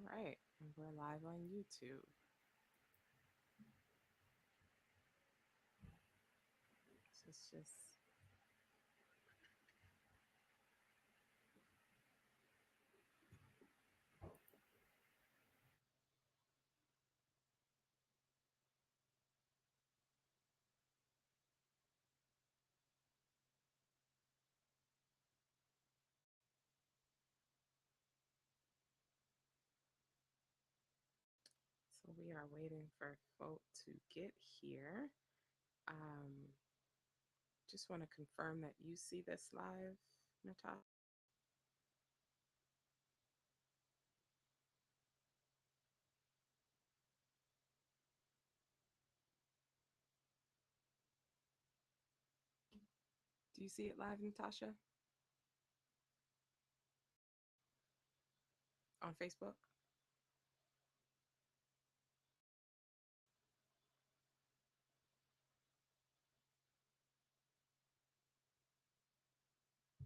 All right, and we're live on YouTube. So it's just so we are waiting for folk to get here. Um, just want to confirm that you see this live, Natasha. Do you see it live, Natasha, on Facebook?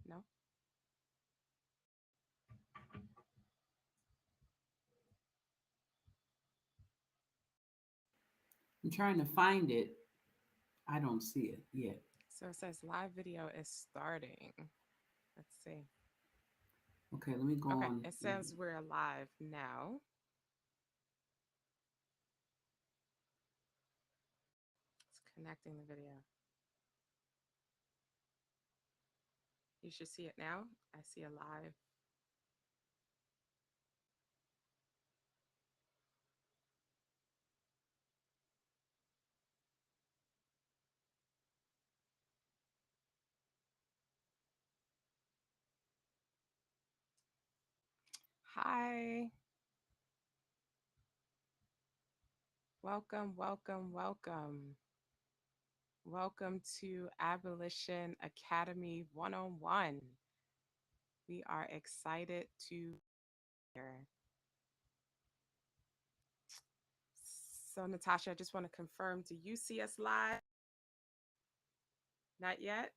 No. I'm trying to find it. I don't see it yet. So it says live video is starting. Let's see. Okay, let me go Okay, on. it says we're live now. It's connecting the video. You should see it now. I see a live. Hi. Welcome, welcome, welcome. Welcome to Abolition Academy 101. We are excited to hear. So, Natasha, I just want to confirm, do you see us live? Not yet?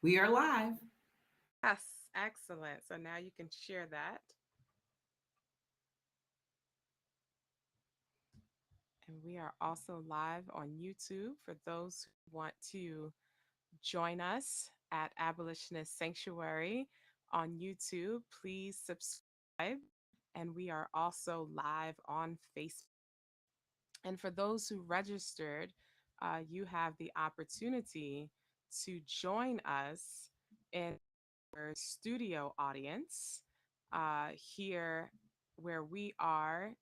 We are live. Yes, excellent. So now you can share that. And we are also live on YouTube for those who want to join us at Abolitionist Sanctuary on YouTube. Please subscribe. And we are also live on Facebook. And for those who registered, you have the opportunity to join us in our studio audience here, where we are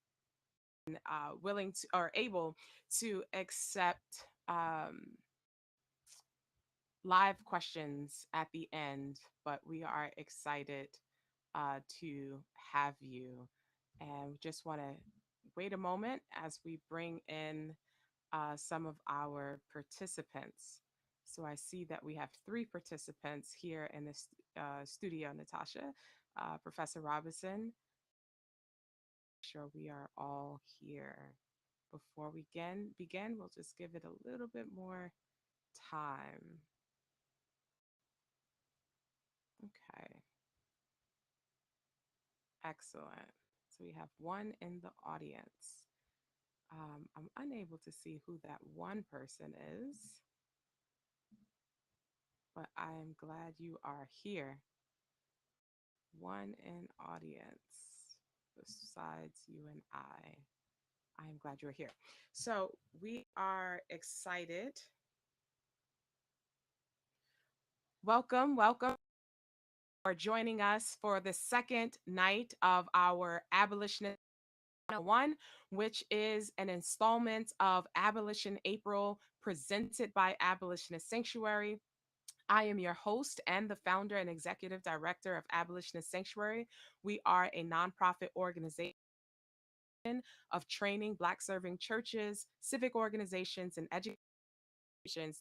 willing to or able to accept live questions at the end, but we are excited to have you. And we just want to wait a moment as we bring in some of our participants. So I see that we have three participants here in this studio, Natasha. Professor Robinson, sure we are all here. Before we begin, we'll just give it a little bit more time. Okay, excellent. So we have one in the audience. I'm unable to see who that one person is, but I am glad you are here. One in audience besides you and I. I am glad you're here. So we are excited. Welcome, welcome for joining us for the second night of our Abolitionist 101, which is an installment of Abolition April presented by Abolitionist Sanctuary. I am your host and the founder and executive director of Abolitionist Sanctuary. We are a nonprofit organization of training Black serving churches, civic organizations, and education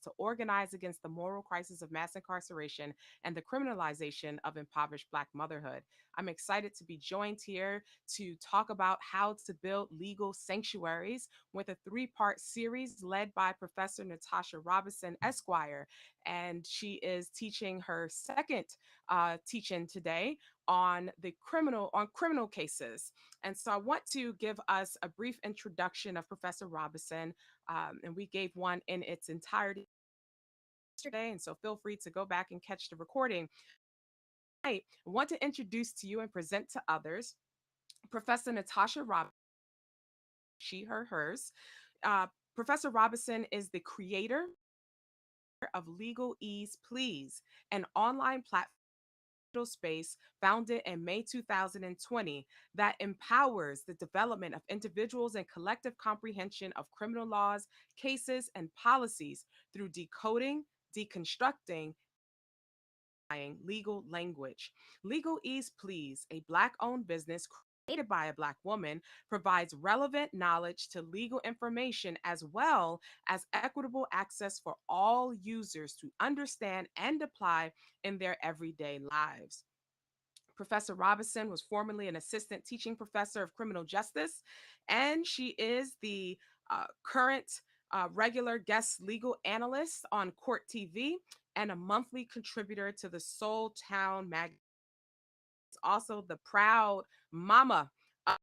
to organize against the moral crisis of mass incarceration and the criminalization of impoverished Black motherhood. I'm excited to be joined here to talk about how to build legal sanctuaries with a three-part series led by Professor Natasha Robinson, Esquire. And she is teaching her second teaching today on criminal cases. And so I want to give us a brief introduction of Professor Robinson, and we gave one in its entirety yesterday. And so feel free to go back and catch the recording. I want to introduce to you and present to others Professor Natasha Robinson, she, her, hers. Uh, Professor Robinson is the creator of LegalEaze Please, an online platform space founded in May 2020 that empowers the development of individuals and collective comprehension of criminal laws, cases, and policies through decoding, deconstructing, legal language. LegalEaze Please, a Black owned business created by a Black woman, provides relevant knowledge to legal information as well as equitable access for all users to understand and apply in their everyday lives. Professor Robinson was formerly an assistant teaching professor of criminal justice, and she is the current regular guest legal analyst on Court TV and a monthly contributor to the Soul Town magazine. Also, the proud mama of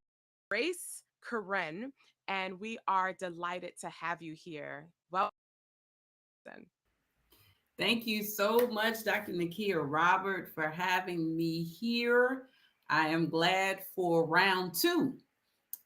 Grace Karen, and we are delighted to have you here. Welcome. Thank you so much, Dr. Nakia Robert, for having me here. I am glad for round two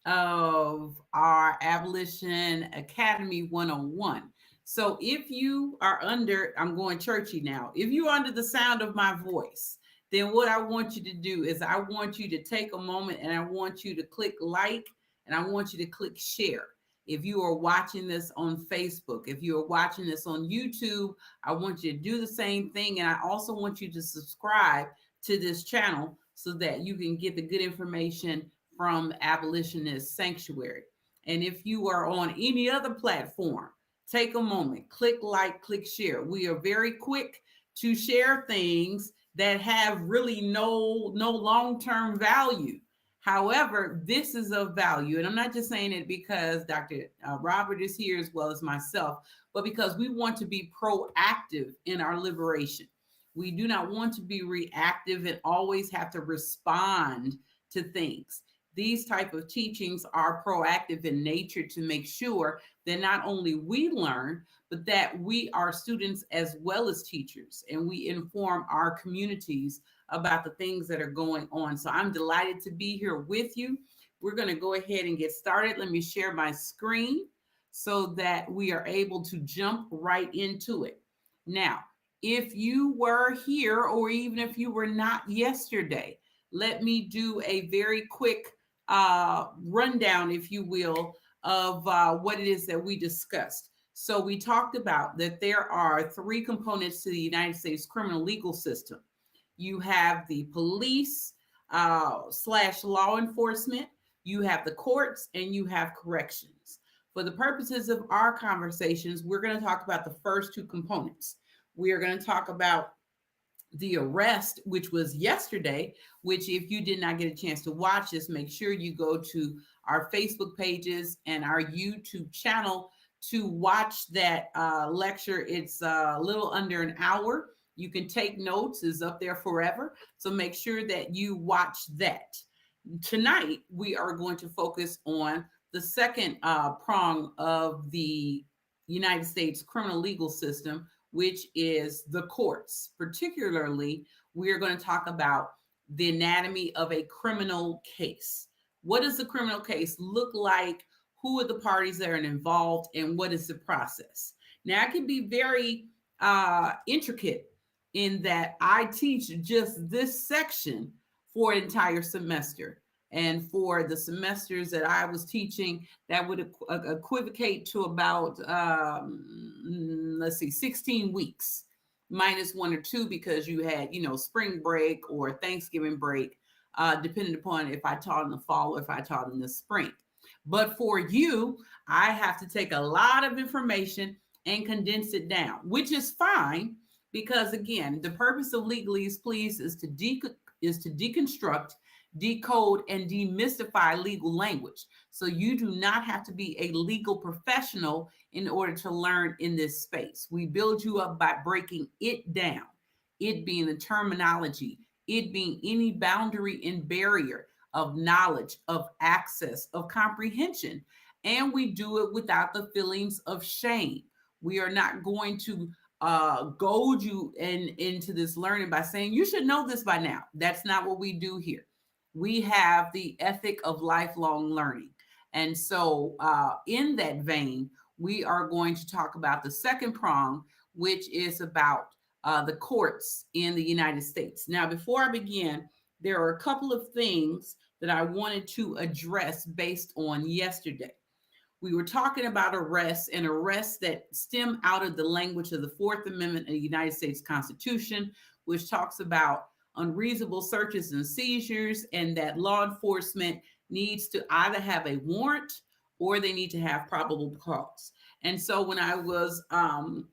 of our Abolition Academy 101. So if you are under, I'm going churchy now, if you're under the sound of my voice, then what I want you to do is I want you to take a moment and I want you to click like and I want you to click share. If you are watching this on Facebook, if you are watching this on YouTube, I want you to do the same thing. And I also want you to subscribe to this channel so that you can get the good information from Abolitionist Sanctuary. And if you are on any other platform, take a moment, click like, click share. We are very quick to share things that have really no long-term value. However, this is of value. And I'm not just saying it because Dr. Robert is here as well as myself, but because we want to be proactive in our liberation. We do not want to be reactive and always have to respond to things. These type of teachings are proactive in nature to make sure that not only we learn, but that we are students as well as teachers, and we inform our communities about the things that are going on. So I'm delighted to be here with you. We're going to go ahead and get started. Let me share my screen so that we are able to jump right into it. Now, if you were here or even if you were not yesterday, let me do a very quick rundown, if you will, of what it is that we discussed. So we talked about that there are three components to the United States criminal legal system. You have the police slash law enforcement, you have the courts, and you have corrections. For the purposes of our conversations, we're going to talk about the first two components. We are going to talk about the arrest, which was yesterday, which if you did not get a chance to watch this, make sure you go to our Facebook pages and our YouTube channel to watch that lecture. It's a little under an hour. You can take notes, is up there forever. So make sure that you watch that. Tonight, we are going to focus on the second prong of the United States criminal legal system, which is the courts. Particularly, we're going to talk about the anatomy of a criminal case. What does the criminal case look like? Who are the parties that are involved, and what is the process? Now, it can be very intricate in that I teach just this section for an entire semester. And for the semesters that I was teaching, that would equivocate to about, let's see, 16 weeks, minus 1 or 2, because you had, spring break or Thanksgiving break, depending upon if I taught in the fall or if I taught in the spring. But for you, I have to take a lot of information and condense it down, which is fine, because again, the purpose of LegalEaze Please is to deconstruct, decode, and demystify legal language. So you do not have to be a legal professional in order to learn in this space. We build you up by breaking it down. it being the terminology, it being any boundary and barrier of knowledge, of access, of comprehension. And we do it without the feelings of shame. We are not going to goad you into this learning by saying you should know this by now. That's not what we do here. We have the ethic of lifelong learning. And so, in that vein, we are going to talk about the second prong, which is about the courts in the United States. Now, before I begin, there are a couple of things that I wanted to address based on yesterday. We were talking about arrests and arrests that stem out of the language of the Fourth Amendment of the United States Constitution, which talks about unreasonable searches and seizures, and that law enforcement needs to either have a warrant or they need to have probable cause. And so when I was kind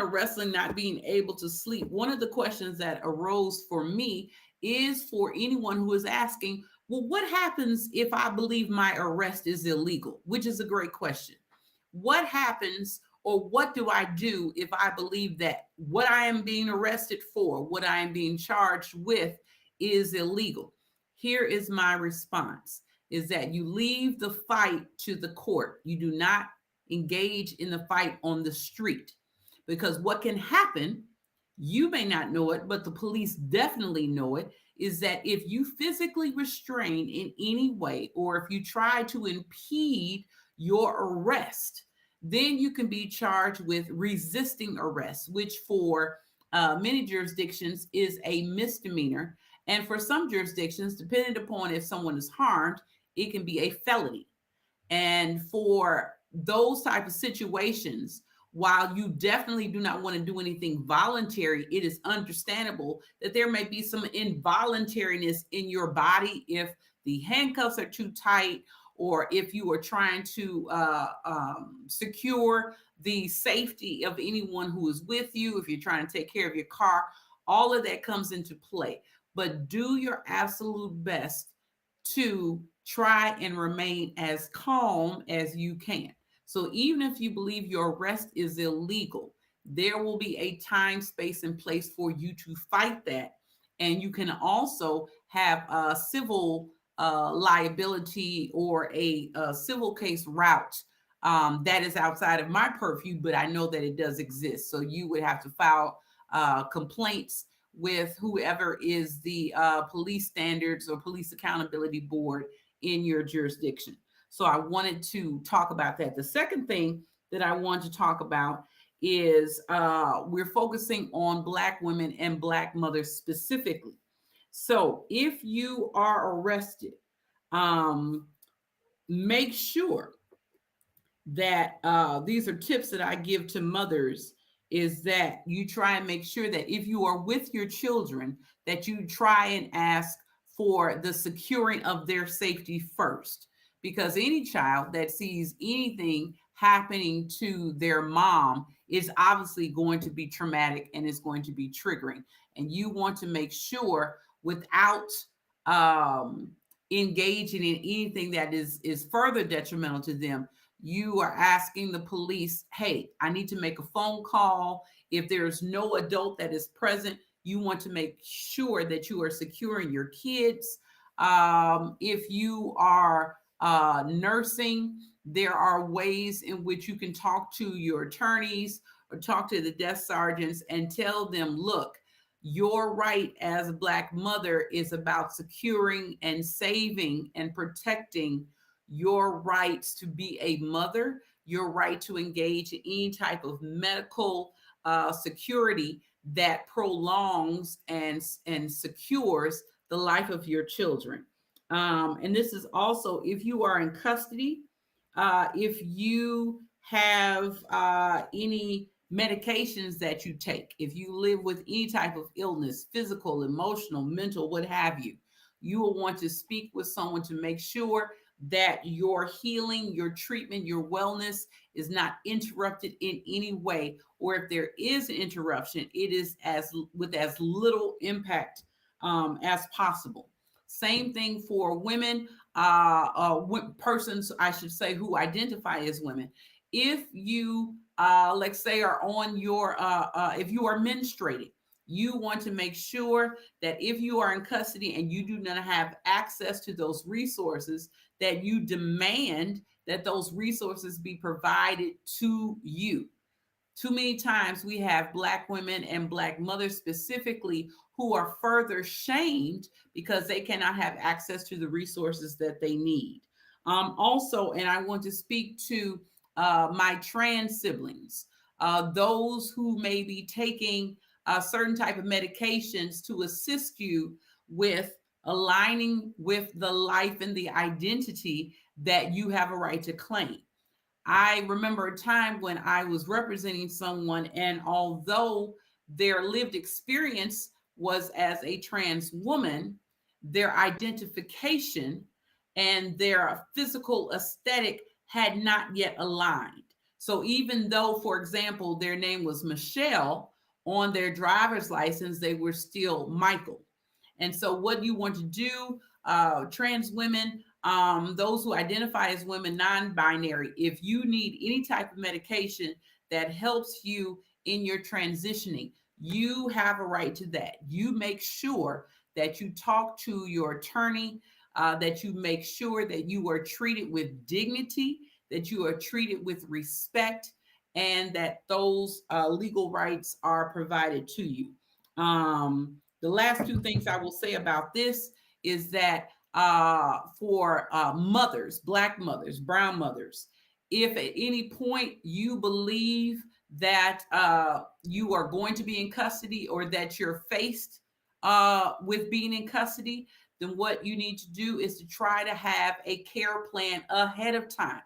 of wrestling, not being able to sleep, one of the questions that arose for me is for anyone who is asking, well, what happens if I believe my arrest is illegal? Which is a great question. What happens, or what do I do if I believe that what I am being arrested for, what I am being charged with, is illegal? Here is my response, is that you leave the fight to the court. You do not engage in the fight on the street, because what can happen, you may not know it, but the police definitely know it, is that if you physically restrain in any way, or if you try to impede your arrest, then you can be charged with resisting arrest, which for many jurisdictions is a misdemeanor. And for some jurisdictions, depending upon if someone is harmed, it can be a felony. And for those type of situations, while you definitely do not want to do anything voluntary, it is understandable that there may be some involuntariness in your body if the handcuffs are too tight, or if you are trying to secure the safety of anyone who is with you, if you're trying to take care of your car. All of that comes into play. But do your absolute best to try and remain as calm as you can. So even if you believe your arrest is illegal, there will be a time, space, and place for you to fight that. And you can also have a civil liability, or a civil case route that is outside of my purview, but I know that it does exist. So you would have to file complaints with whoever is the police standards or police accountability board in your jurisdiction. So I wanted to talk about that. The second thing that I want to talk about is we're focusing on Black women and Black mothers specifically. So if you are arrested, um, make sure that these are tips that I give to mothers, is that you try and make sure that if you are with your children, that you try and ask for the securing of their safety first, because any child that sees anything happening to their mom is obviously going to be traumatic and is going to be triggering, and you want to make sure without um engaging in anything that is further detrimental to them, you are asking the police, hey, I need to make a phone call. If there's no adult that is present, you want to make sure that you are securing your kids. If you are nursing, there are ways in which you can talk to your attorneys or talk to the desk sergeants and tell them, look, your right as a Black mother is about securing and saving and protecting your rights to be a mother, your right to engage in any type of medical security that prolongs and secures the life of your children. And this is also if you are in custody, if you have any medications that you take, if you live with any type of illness, physical, emotional, mental, what have you, you will want to speak with someone to make sure that your healing, your treatment, your wellness is not interrupted in any way, or if there is an interruption, it is as with as little impact as possible. Same thing for women, persons, I should say, who identify as women. If you, let's say, are on your, if you are menstruating, You want to make sure that if you are in custody and you do not have access to those resources, that you demand that those resources be provided to you. Too many times we have Black women and Black mothers specifically who are further shamed because they cannot have access to the resources that they need. Also, and I want to speak to my trans siblings, those who may be taking certain type of medications to assist you with aligning with the life and the identity that you have a right to claim. I remember a time when I was representing someone, and although their lived experience was as a trans woman, their identification and their physical aesthetic had not yet aligned. So, even though, for example, their name was Michelle, on their driver's license, they were still Michael. And so, what you want to do, trans women, those who identify as women, non-binary, if you need any type of medication that helps you in your transitioning, you have a right to that. You make sure that you talk to your attorney, that you make sure that you are treated with dignity, that you are treated with respect, and that those legal rights are provided to you. The last two things I will say about this is that for mothers, Black mothers, brown mothers, if at any point you believe that you are going to be in custody or that you're faced with being in custody, then what you need to do is to try to have a care plan ahead of time.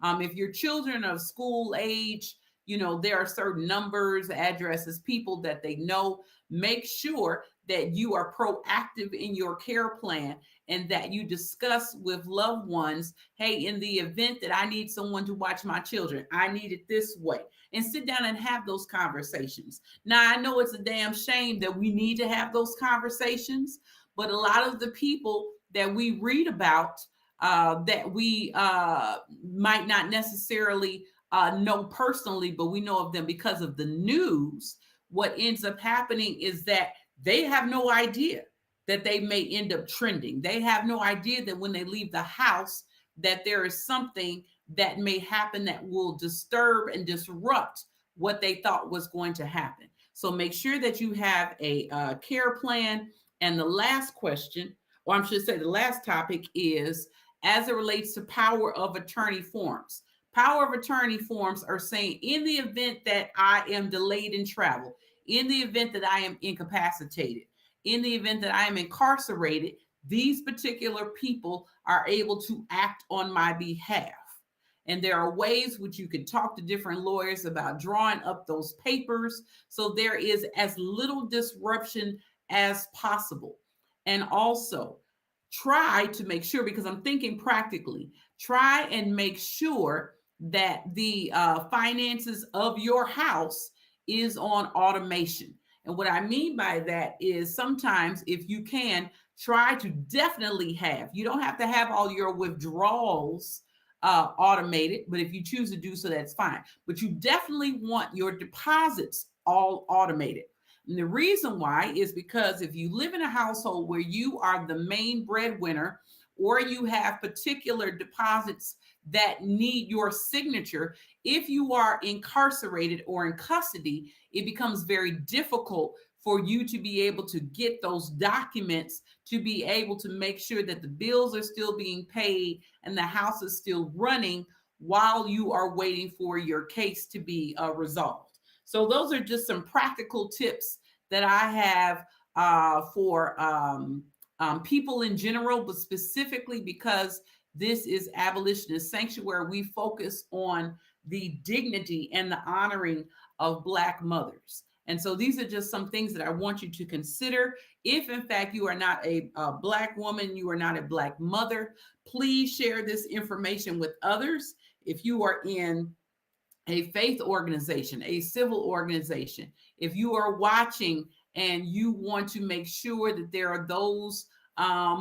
If your children are school age, you know, there are certain numbers, addresses, people that they know. Make sure that you are proactive in your care plan and that you discuss with loved ones, hey, in the event that I need someone to watch my children, I need it this way. And sit down and have those conversations. Now, I know it's a damn shame that we need to have those conversations, but a lot of the people that we read about that we might not necessarily know personally, but we know of them because of the news. What ends up happening is that they have no idea that they may end up trending. They have no idea that when they leave the house, that there is something that may happen that will disturb and disrupt what they thought was going to happen. So make sure that you have a care plan. And the last question, or I should say the last topic, is as it relates to power of attorney forms. Power of attorney forms are saying, in the event that I am delayed in travel, in the event that I am incapacitated, in the event that I am incarcerated, these particular people are able to act on my behalf. And there are ways which you can talk to different lawyers about drawing up those papers so there is as little disruption as possible. And also, try to make sure, because I'm thinking practically, try and make sure that the finances of your house is on automation. And what I mean by that is sometimes, if you can, try to definitely have, you don't have to have all your withdrawals automated, but if you choose to do so, that's fine. But you definitely want your deposits all automated. And the reason why is because if you live in a household where you are the main breadwinner, or you have particular deposits that need your signature, if you are incarcerated or in custody, it becomes very difficult for you to be able to get those documents, to be able to make sure that the bills are still being paid and the house is still running while you are waiting for your case to be resolved. So those are just some practical tips that I have for people in general, but specifically because this is Abolitionist Sanctuary, we focus on the dignity and the honoring of Black mothers. And so these are just some things that I want you to consider. If in fact you are not a Black woman, you are not a Black mother, please share this information with others. If you are in a faith organization, a civil organization, if you are watching and you want to make sure that there are those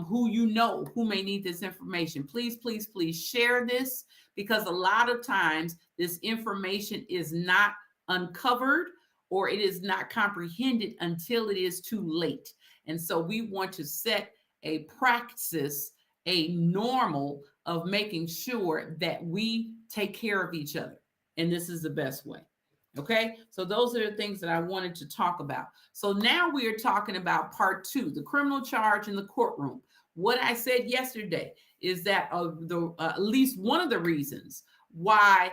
who you know who may need this information, please, please, please share this, because a lot of times this information is not uncovered, or it is not comprehended until it is too late. And so we want to set a praxis, a normal of making sure that we take care of each other. And this is the best way. Okay, so those are the things that I wanted to talk about. So now we are talking about part two, the criminal charge in the courtroom. What I said yesterday is that at least one of the reasons why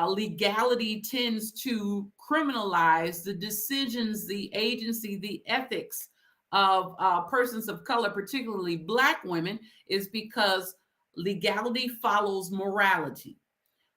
legality tends to criminalize the decisions, the agency, the ethics of persons of color, particularly Black women, is because legality follows morality.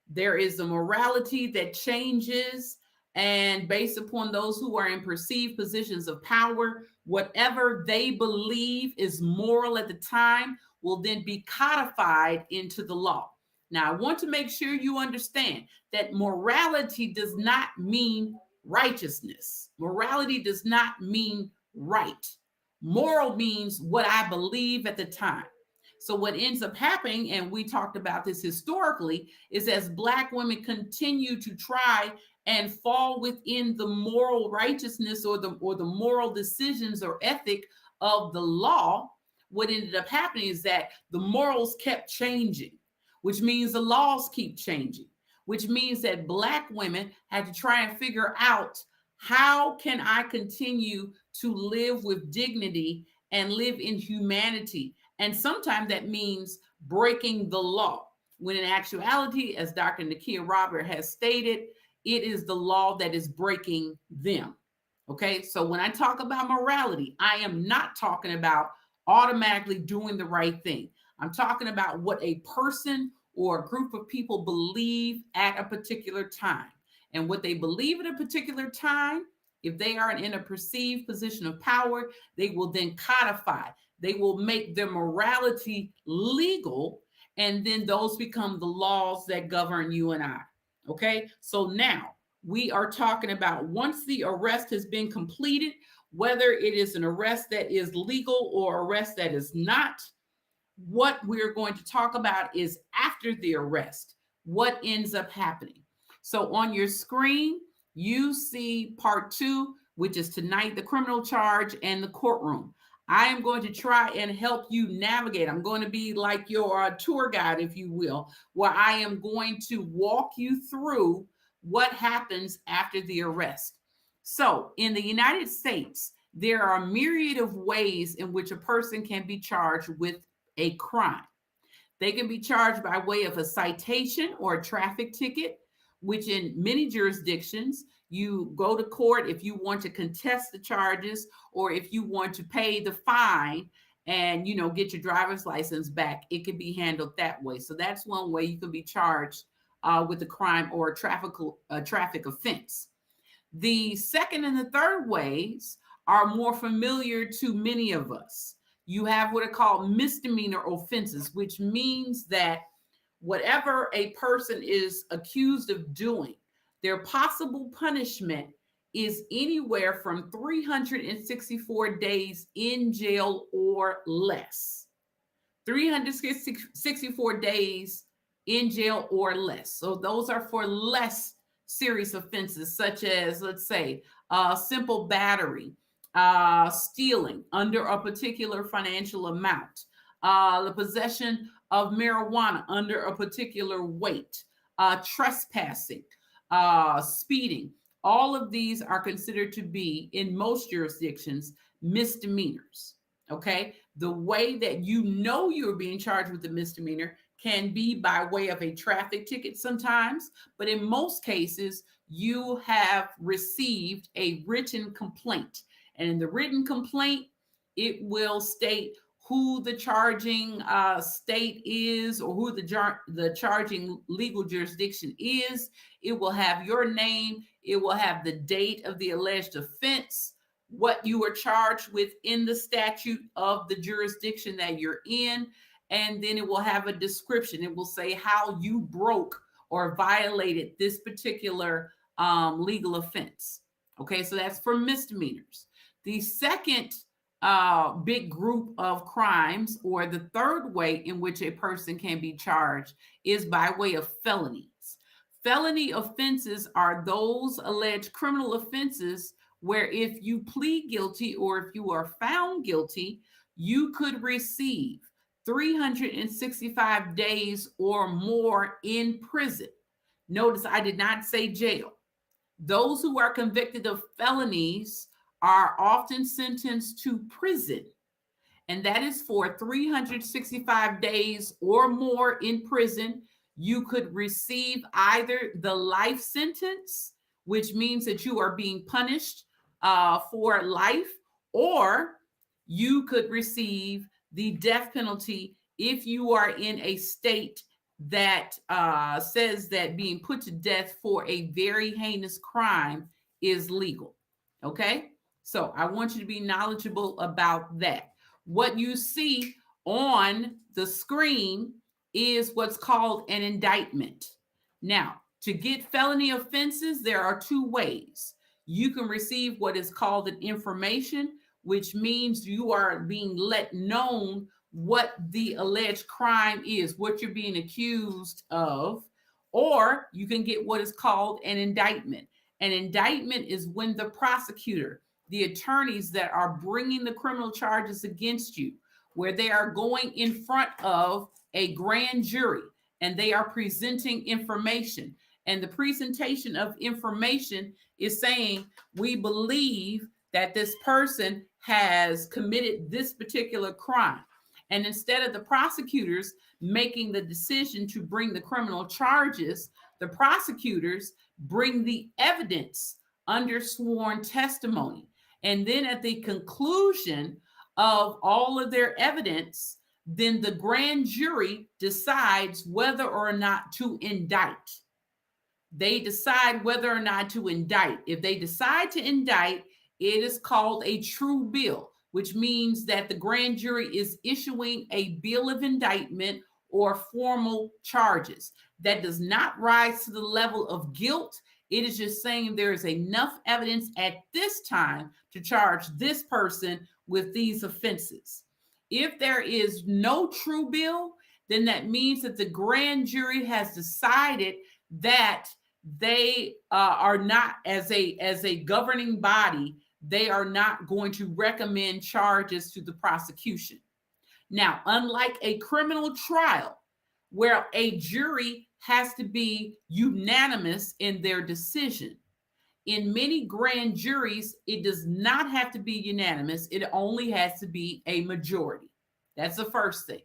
There is a morality that changes, and based upon those who are in perceived positions of power, whatever they believe is moral at the time will then be codified into the law. Now, I want to make sure you understand that morality does not mean righteousness. Morality does not mean right. Moral means what I believe at the time. So what ends up happening, and we talked about this historically, is as Black women continue to try and fall within the moral righteousness or the moral decisions or ethic of the law, what ended up happening is that the morals kept changing, which means the laws keep changing, which means that Black women had to try and figure out, how can I continue to live with dignity and live in humanity? And sometimes that means breaking the law, when in actuality, as Dr. Nakia Robert has stated, it is the law that is breaking them. Okay, so when I talk about morality, I am not talking about automatically doing the right thing. I'm talking about what a person or a group of people believe at a particular time. And what they believe at a particular time, if they are in a perceived position of power, they will then codify. They will make their morality legal, and then those become the laws that govern you and I. Okay, so now we are talking about, once the arrest has been completed, whether it is an arrest that is legal or arrest that is not, what we're going to talk about is after the arrest, what ends up happening. So on your screen, you see part two, which is tonight, the criminal charge and the courtroom. I am going to try and help you navigate. I'm going to be like your tour guide, if you will, where I am going to walk you through what happens after the arrest. So in the United States, there are a myriad of ways in which a person can be charged with a crime. They can be charged by way of a citation or a traffic ticket, which in many jurisdictions, you go to court if you want to contest the charges, or if you want to pay the fine and get your driver's license back. It can be handled that way. So that's one way you can be charged with a crime or a traffic offense. The second and the third ways are more familiar to many of us. You have what are called misdemeanor offenses, which means that whatever a person is accused of doing, their possible punishment is anywhere from 364 days in jail or less. 364 days in jail or less. So those are for less serious offenses, such as, let's say, simple battery, stealing under a particular financial amount, the possession of marijuana under a particular weight, trespassing, speeding. All of these are considered to be, in most jurisdictions, misdemeanors. Okay, the way that you're being charged with a misdemeanor can be by way of a traffic ticket sometimes, but in most cases, you have received a written complaint. And in the written complaint, it will state who the charging state is, or who the charging legal jurisdiction is. It will have your name. It will have the date of the alleged offense, what you are charged with in the statute of the jurisdiction that you're in, and then it will have a description. It will say how you broke or violated this particular legal offense. Okay, so that's for misdemeanors. The second big group of crimes, or the third way in which a person can be charged, is by way of felonies. Felony offenses are those alleged criminal offenses where if you plead guilty or if you are found guilty, you could receive 365 days or more in prison. Notice I did not say jail. Those who are convicted of felonies are often sentenced to prison, and that is for 365 days or more in prison. You could receive either the life sentence, which means that you are being punished for life, or you could receive the death penalty if you are in a state that says that being put to death for a very heinous crime is legal. Okay, so I want you to be knowledgeable about that. What you see on the screen is what's called an indictment. Now, to get felony offenses, there are two ways. You can receive what is called an information, which means you are being let known what the alleged crime is, what you're being accused of, or you can get what is called an indictment. An indictment is when the prosecutor, the attorneys that are bringing the criminal charges against you, where they are going in front of a grand jury and they are presenting information. And the presentation of information is saying, we believe that this person has committed this particular crime. And instead of the prosecutors making the decision to bring the criminal charges, the prosecutors bring the evidence under sworn testimony. And then at the conclusion of all of their evidence, then the grand jury decides whether or not to indict. They decide whether or not to indict. If they decide to indict, it is called a true bill, which means that the grand jury is issuing a bill of indictment or formal charges. That does not rise to the level of guilt. It is just saying there is enough evidence at this time to charge this person with these offenses. If there is no true bill, then that means that the grand jury has decided that they are not, as a governing body, they are not going to recommend charges to the prosecution. Now, unlike a criminal trial where a jury has to be unanimous in their decision, in many grand juries, it does not have to be unanimous. It only has to be a majority. That's the first thing.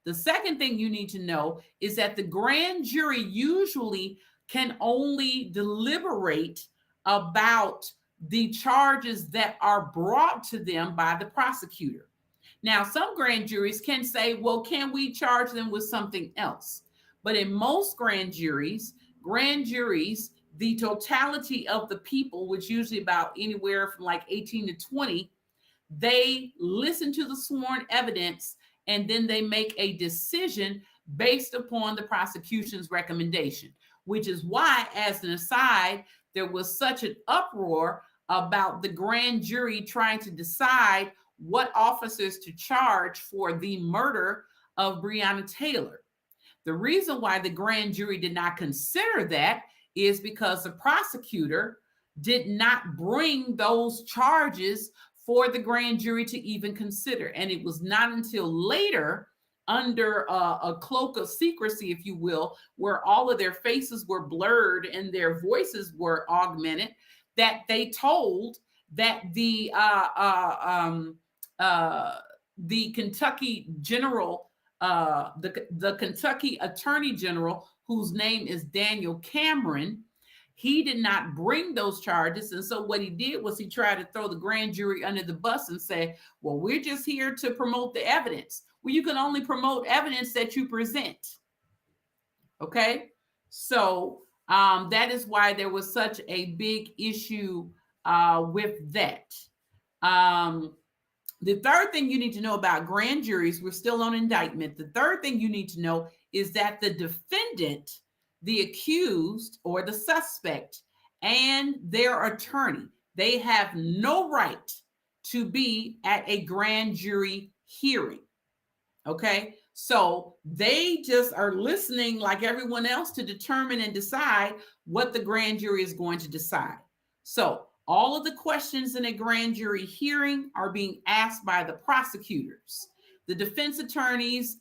The second thing you need to know is that the grand jury usually can only deliberate about the charges that are brought to them by the prosecutor. Now, some grand juries can say, well, can we charge them with something else? But in most grand juries, the totality of the people, which usually about anywhere from like 18 to 20, they listen to the sworn evidence and then they make a decision based upon the prosecution's recommendation, which is why, as an aside, there was such an uproar about the grand jury trying to decide what officers to charge for the murder of Breonna Taylor. The reason why the grand jury did not consider that is because the prosecutor did not bring those charges for the grand jury to even consider. And it was not until later, under a cloak of secrecy, if you will, where all of their faces were blurred and their voices were augmented, that they told that the Kentucky general, the Kentucky Attorney General, whose name is Daniel Cameron, he did not bring those charges. And so what he did was he tried to throw the grand jury under the bus and say, well, we're just here to promote the evidence. Well, you can only promote evidence that you present. Okay. So that is why there was such a big issue with that. The third thing you need to know about grand juries, we're still on indictment. The third thing you need to know is that the defendant, the accused or the suspect, and their attorney, they have no right to be at a grand jury hearing. Okay. So they just are listening like everyone else to determine and decide what the grand jury is going to decide. So all of the questions in a grand jury hearing are being asked by the prosecutors. The defense attorneys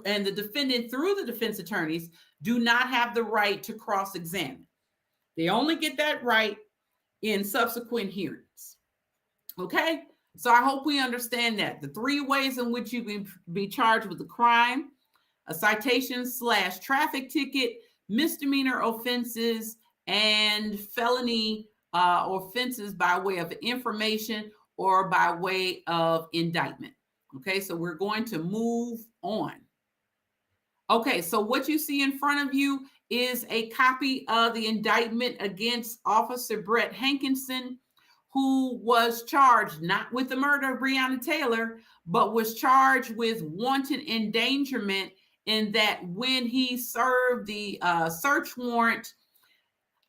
and the defendant through the defense attorneys do not have the right to cross-examine. They only get that right in subsequent hearings. Okay? So I hope we understand that. The three ways in which you can be charged with a crime: a citation / traffic ticket, misdemeanor offenses, and felony offenses by way of information or by way of indictment. Okay, so we're going to move on. Okay, so what you see in front of you is a copy of the indictment against Officer Brett Hankinson, who was charged not with the murder of Breonna Taylor, but was charged with wanton endangerment, in that when he served the search warrant,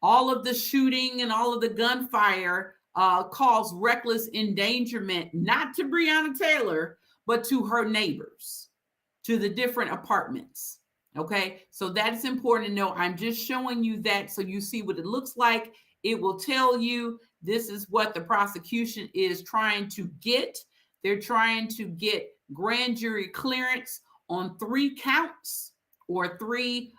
all of the shooting and all of the gunfire caused reckless endangerment, not to Breonna Taylor, but to her neighbors, to the different apartments. Okay, so that's important to know. I'm just showing you that so you see what it looks like. It will tell you this is what the prosecution is trying to get. They're trying to get grand jury clearance on 3 counts, or 3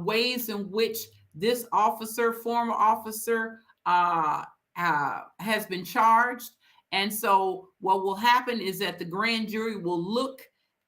ways in which this officer, former officer, has been charged. And so what will happen is that the grand jury will look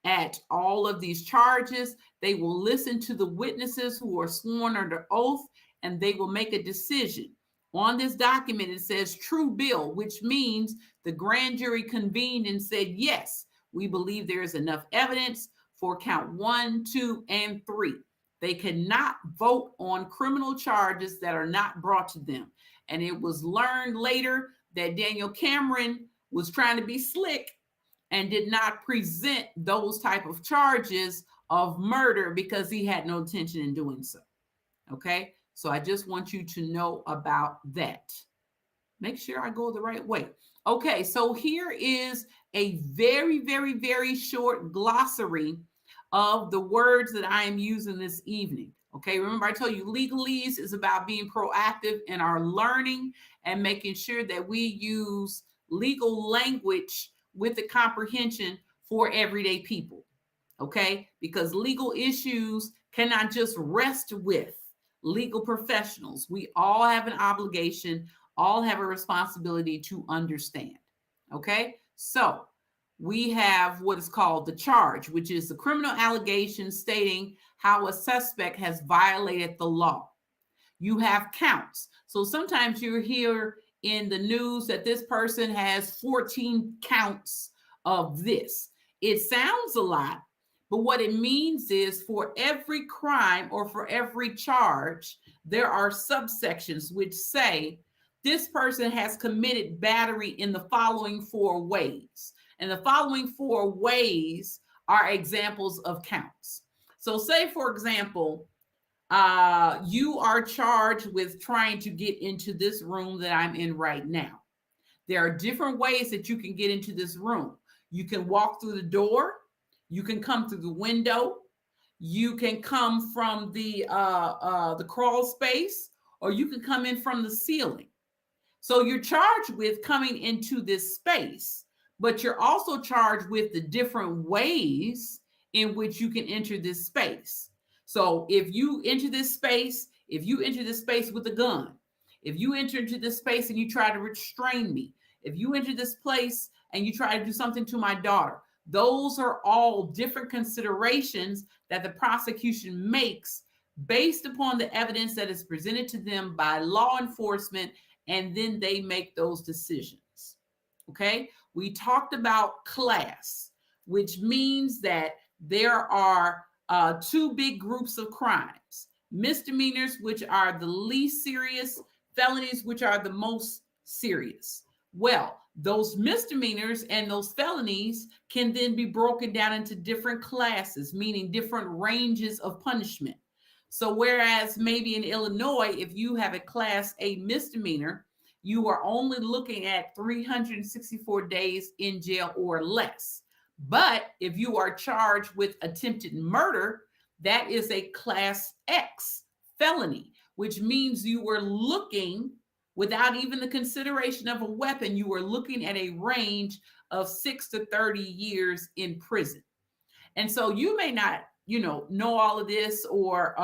at all of these charges. They will listen to the witnesses who are sworn under oath, and they will make a decision. On this document, it says true bill, which means the grand jury convened and said, yes, we believe there is enough evidence for count 1, 2, and 3. They cannot vote on criminal charges that are not brought to them. And it was learned later that Daniel Cameron was trying to be slick and did not present those type of charges of murder because he had no intention in doing so. Okay, so I just want you to know about that. Make sure I go the right way. Okay, so here is a very, very, very short glossary of the words that I am using this evening. Okay, remember I told you LegalEaze is about being proactive in our learning and making sure that we use legal language with the comprehension for everyday people. Okay, because legal issues cannot just rest with legal professionals. We all have an obligation, all have a responsibility to understand. Okay, so we have what is called the charge, which is the criminal allegation stating how a suspect has violated the law. You have counts. So sometimes you hear in the news that this person has 14 counts of this. It sounds a lot, but what it means is for every crime or for every charge, there are subsections which say this person has committed battery in the following 4 ways. And the following 4 ways are examples of counts. So say, for example, you are charged with trying to get into this room that I'm in right now. There are different ways that you can get into this room. You can walk through the door. You can come through the window. You can come from the crawl space, or you can come in from the ceiling. So you're charged with coming into this space, but you're also charged with the different ways in which you can enter this space. So if you enter this space, with a gun, if you enter into this space and you try to restrain me, if you enter this place and you try to do something to my daughter, those are all different considerations that the prosecution makes based upon the evidence that is presented to them by law enforcement, and then they make those decisions. Okay, we talked about class, which means that there are 2 big groups of crimes: misdemeanors, which are the least serious, felonies, which are the most serious. Well, those misdemeanors and those felonies can then be broken down into different classes, meaning different ranges of punishment. So whereas maybe in Illinois, if you have a class A misdemeanor, you are only looking at 364 days in jail or less. But if you are charged with attempted murder, that is a class X felony, which means you were looking, without even the consideration of a weapon, you were looking at a range of 6 to 30 years in prison. And so you may not, know all of this, or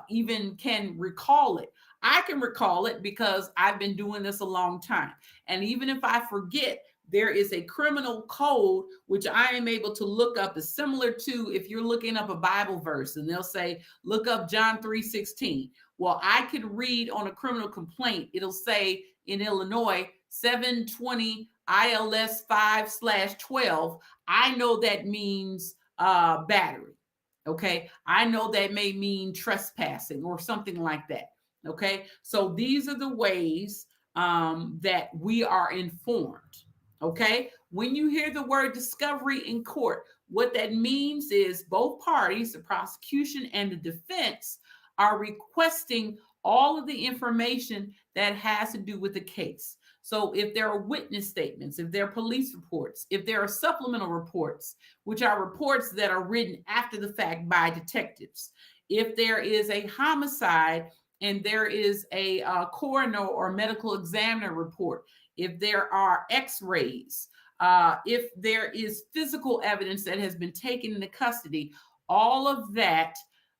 even can recall it. I can recall it because I've been doing this a long time. And even if I forget, there is a criminal code which I am able to look up. Is similar to if you're looking up a Bible verse and they'll say, look up John 3:16. Well, I could read on a criminal complaint, it'll say in Illinois 720 ILS 5/12. I know that means battery. Okay. I know that may mean trespassing or something like that. Okay. So these are the ways that we are informed. Okay. When you hear the word discovery in court, what that means is both parties, the prosecution and the defense, are requesting all of the information that has to do with the case. So if there are witness statements, if there are police reports, if there are supplemental reports, which are reports that are written after the fact by detectives, if there is a homicide and there is a coroner or medical examiner report, if there are x-rays, if there is physical evidence that has been taken into custody, all of that,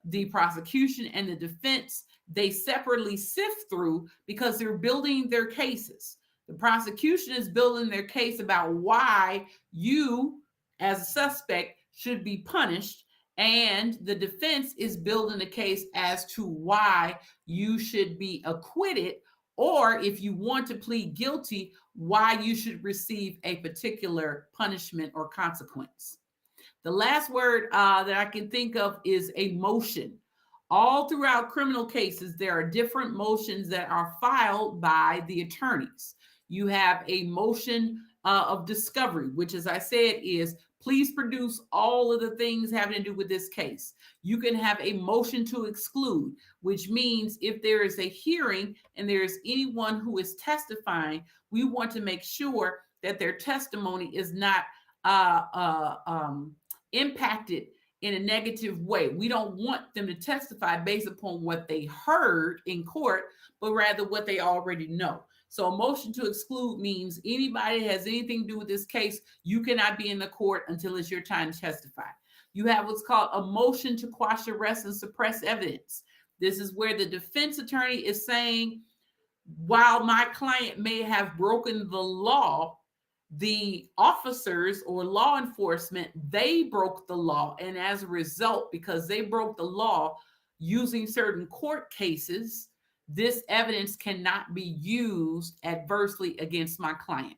the prosecution and the defense, they separately sift through because they're building their cases. The prosecution is building their case about why you, as a suspect, should be punished, and the defense is building a case as to why you should be acquitted, or if you want to plead guilty, why you should receive a particular punishment or consequence. The last word that I can think of is a motion. All throughout criminal cases, there are different motions that are filed by the attorneys. You have a motion of discovery, which, as I said, is please produce all of the things having to do with this case. You can have a motion to exclude, which means if there is a hearing and there is anyone who is testifying, we want to make sure that their testimony is not uh, uh, um, impacted in a negative way. We don't want them to testify based upon what they heard in court, but rather what they already know. So a motion to exclude means anybody that has anything to do with this case, you cannot be in the court until it's your time to testify. You have what's called a motion to quash, arrest, and suppress evidence. This is where the defense attorney is saying, while my client may have broken the law, the officers or law enforcement, they broke the law. And as a result, because they broke the law using certain court cases, this evidence cannot be used adversely against my client.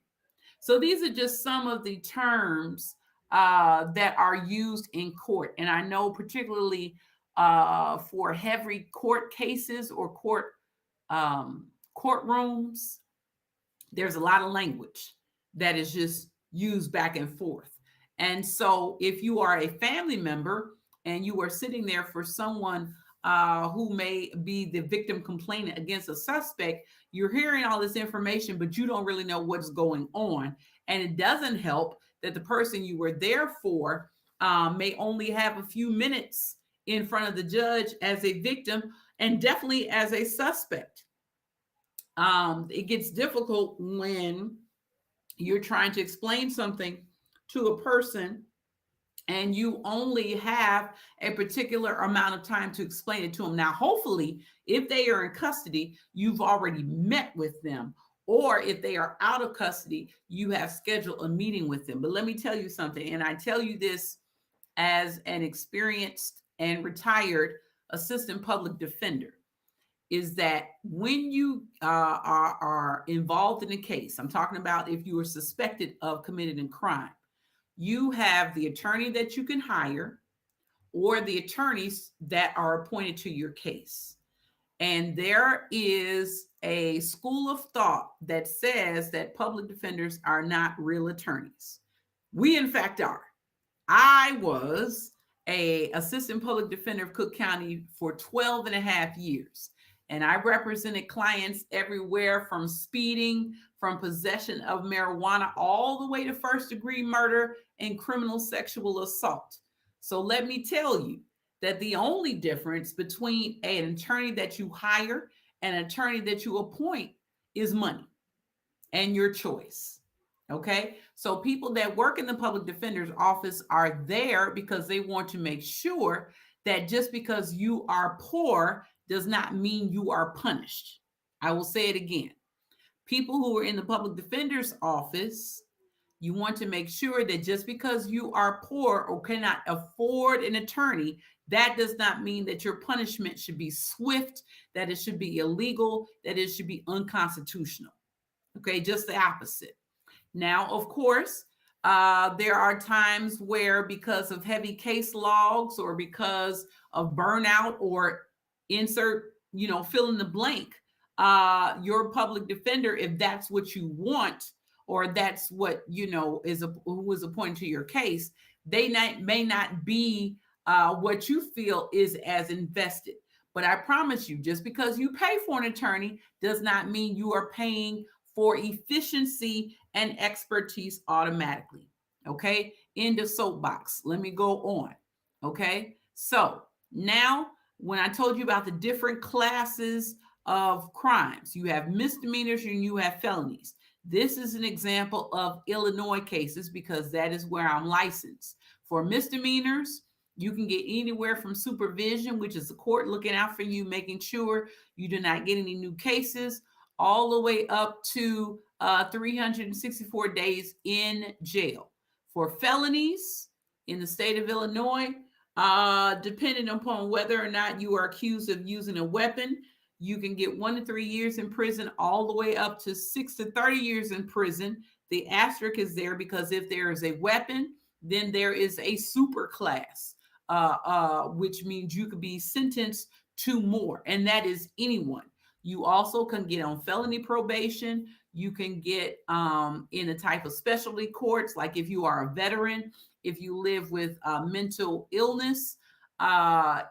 So these are just some of the terms that are used in court. And I know particularly for heavy court cases or courtrooms, there's a lot of language that is just used back and forth. And so if you are a family member and you are sitting there for someone who may be the victim complainant against a suspect, you're hearing all this information, but you don't really know what's going on. And it doesn't help that the person you were there for may only have a few minutes in front of the judge as a victim and definitely as a suspect. It gets difficult when you're trying to explain something to a person and you only have a particular amount of time to explain it to them. Now, hopefully, if they are in custody, you've already met with them. Or if they are out of custody, you have scheduled a meeting with them. But let me tell you something, and I tell you this as an experienced and retired assistant public defender, is that when you are involved in a case, I'm talking about if you are suspected of committing a crime, you have the attorney that you can hire or the attorneys that are appointed to your case. And there is a school of thought that says that public defenders are not real attorneys. We, in fact, are. I was a assistant public defender of Cook County for 12 and a half years. And I represented clients everywhere from speeding, from possession of marijuana all the way to first degree murder and criminal sexual assault. So let me tell you that the only difference between an attorney that you hire and an attorney that you appoint is money and your choice. Okay. So people that work in the public defender's office are there because they want to make sure that just because you are poor does not mean you are punished. I will say it again. People who are in the public defender's office, you want to make sure that just because you are poor or cannot afford an attorney, that does not mean that your punishment should be swift, that it should be illegal, that it should be unconstitutional. Okay, just the opposite. Now, of course, there are times where, because of heavy case logs or because of burnout or insert, fill in the blank, your public defender, if that's what you want, or that's what, who is appointed to your case, may not be what you feel is as invested. But I promise you, just because you pay for an attorney does not mean you are paying for efficiency and expertise automatically. Okay. End of soapbox. Let me go on. Okay. So now, when I told you about the different classes of crimes, you have misdemeanors and you have felonies. This is an example of Illinois cases because that is where I'm licensed. For misdemeanors, you can get anywhere from supervision, which is the court looking out for you, making sure you do not get any new cases, all the way up to 364 days in jail. For felonies in the state of Illinois, depending upon whether or not you are accused of using a weapon, you can get 1 to 3 years in prison, all the way up to 6 to 30 years in prison. The asterisk is there because if there is a weapon, then there is a super class, which means you could be sentenced to more, and that is anyone. You also can get on felony probation. You can get in a type of specialty courts, like if you are a veteran, if you live with mental illness,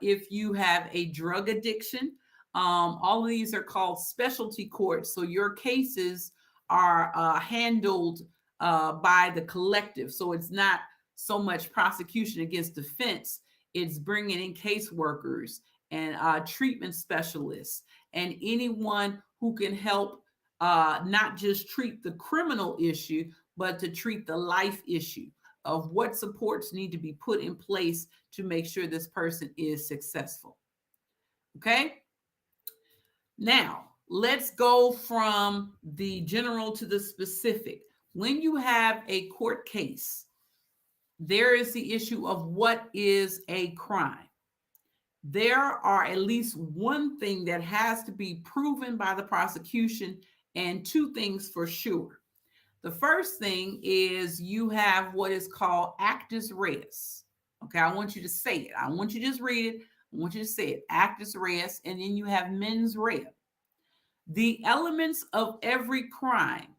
if you have a drug addiction. All of these are called specialty courts. So your cases are handled by the collective. So it's not so much prosecution against defense. It's bringing in caseworkers and treatment specialists and anyone who can help not just treat the criminal issue, but to treat the life issue of what supports need to be put in place to make sure this person is successful. Okay. Now, let's go from the general to the specific. When you have a court case, there is the issue of what is a crime. There are at least one thing that has to be proven by the prosecution and two things for sure. The first thing is you have what is called actus reus. Okay, I want you to say it. I want you to just read it. I want you to say it, actus reus, and then you have mens rea. The elements of every crime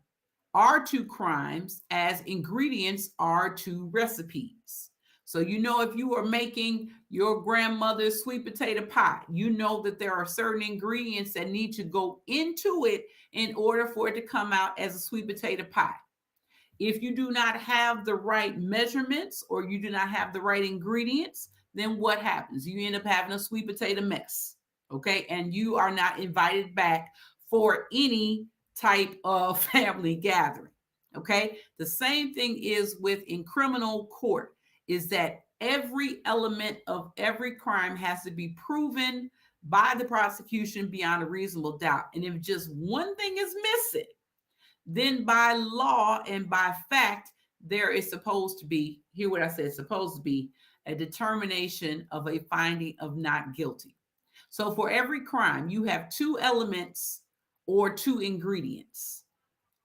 are to crimes as ingredients are to recipes. So, if you are making your grandmother's sweet potato pie, you know that there are certain ingredients that need to go into it in order for it to come out as a sweet potato pie. If you do not have the right measurements or you do not have the right ingredients, then what happens? You end up having a sweet potato mess. Okay. And you are not invited back for any type of family gathering. Okay. The same thing is in criminal court, is that every element of every crime has to be proven by the prosecution beyond a reasonable doubt. And if just one thing is missing, then by law and by fact, there is supposed to be, hear what I said, supposed to be a determination of a finding of not guilty. So for every crime, you have two elements or two ingredients.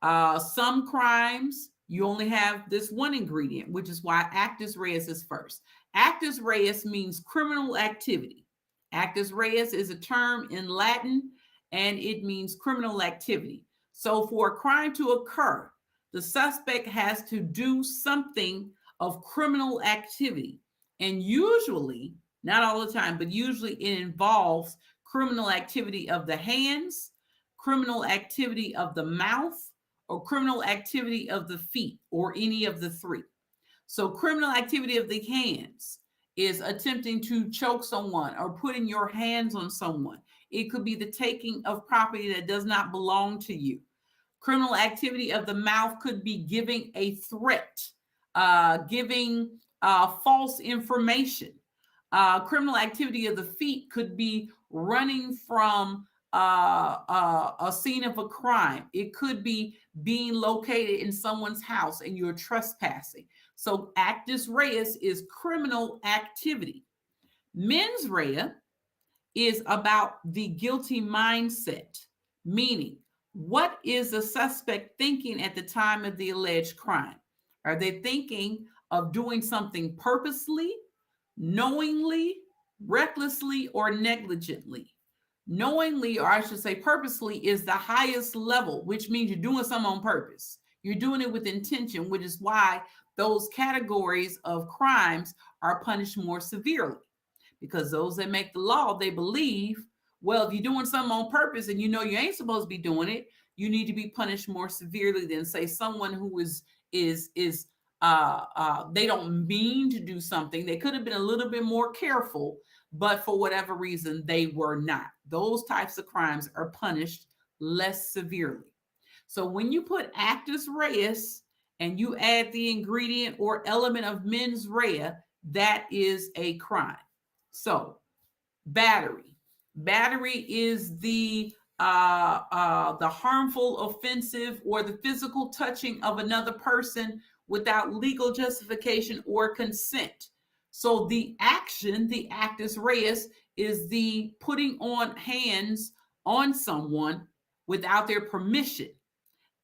Some crimes, you only have this one ingredient, which is why actus reus is first. Actus reus means criminal activity. Actus reus is a term in Latin, and it means criminal activity. So for a crime to occur, the suspect has to do something of criminal activity. And usually, not all the time, but usually it involves criminal activity of the hands, criminal activity of the mouth, or criminal activity of the feet, or any of the three. So, criminal activity of the hands is attempting to choke someone or putting your hands on someone. It could be the taking of property that does not belong to you. Criminal activity of the mouth could be giving a threat, giving false information. Criminal activity of the feet could be running from a scene of a crime. It could be being located in someone's house and you're trespassing. So, actus reus is criminal activity. Mens rea is about the guilty mindset, meaning what is the suspect thinking at the time of the alleged crime? Are they thinking of doing something purposely, knowingly, recklessly, or negligently? Knowingly, or I should say purposely, is the highest level, which means you're doing something on purpose. You're doing it with intention, which is why those categories of crimes are punished more severely, because those that make the law, they believe, well, if you're doing something on purpose and you know you ain't supposed to be doing it, you need to be punished more severely than, say, someone who is they don't mean to do something. They could have been a little bit more careful, but for whatever reason they were not. Those types of crimes are punished less severely. So when you put actus reus and you add the ingredient or element of mens rea, that is a crime. So, battery. Battery is the harmful, offensive, or the physical touching of another person without legal justification or consent. So, the action, the actus reus, is the putting on hands on someone without their permission.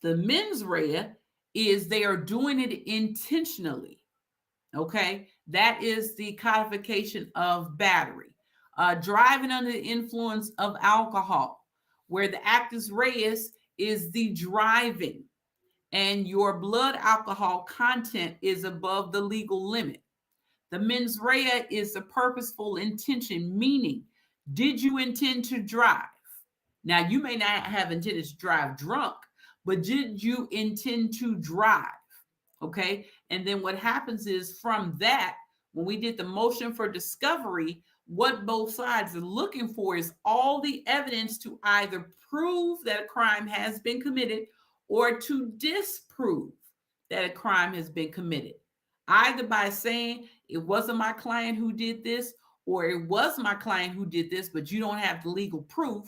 The mens rea is they are doing it intentionally. Okay, that is the codification of battery. Driving under the influence of alcohol, where the actus reus is the driving and your blood alcohol content is above the legal limit. The mens rea is the purposeful intention, meaning, did you intend to drive? Now, you may not have intended to drive drunk, but did you intend to drive? Okay. And then what happens is, from that, when we did the motion for discovery, what both sides are looking for is all the evidence to either prove that a crime has been committed or to disprove that a crime has been committed, either by saying it wasn't my client who did this, or it was my client who did this, but you don't have the legal proof,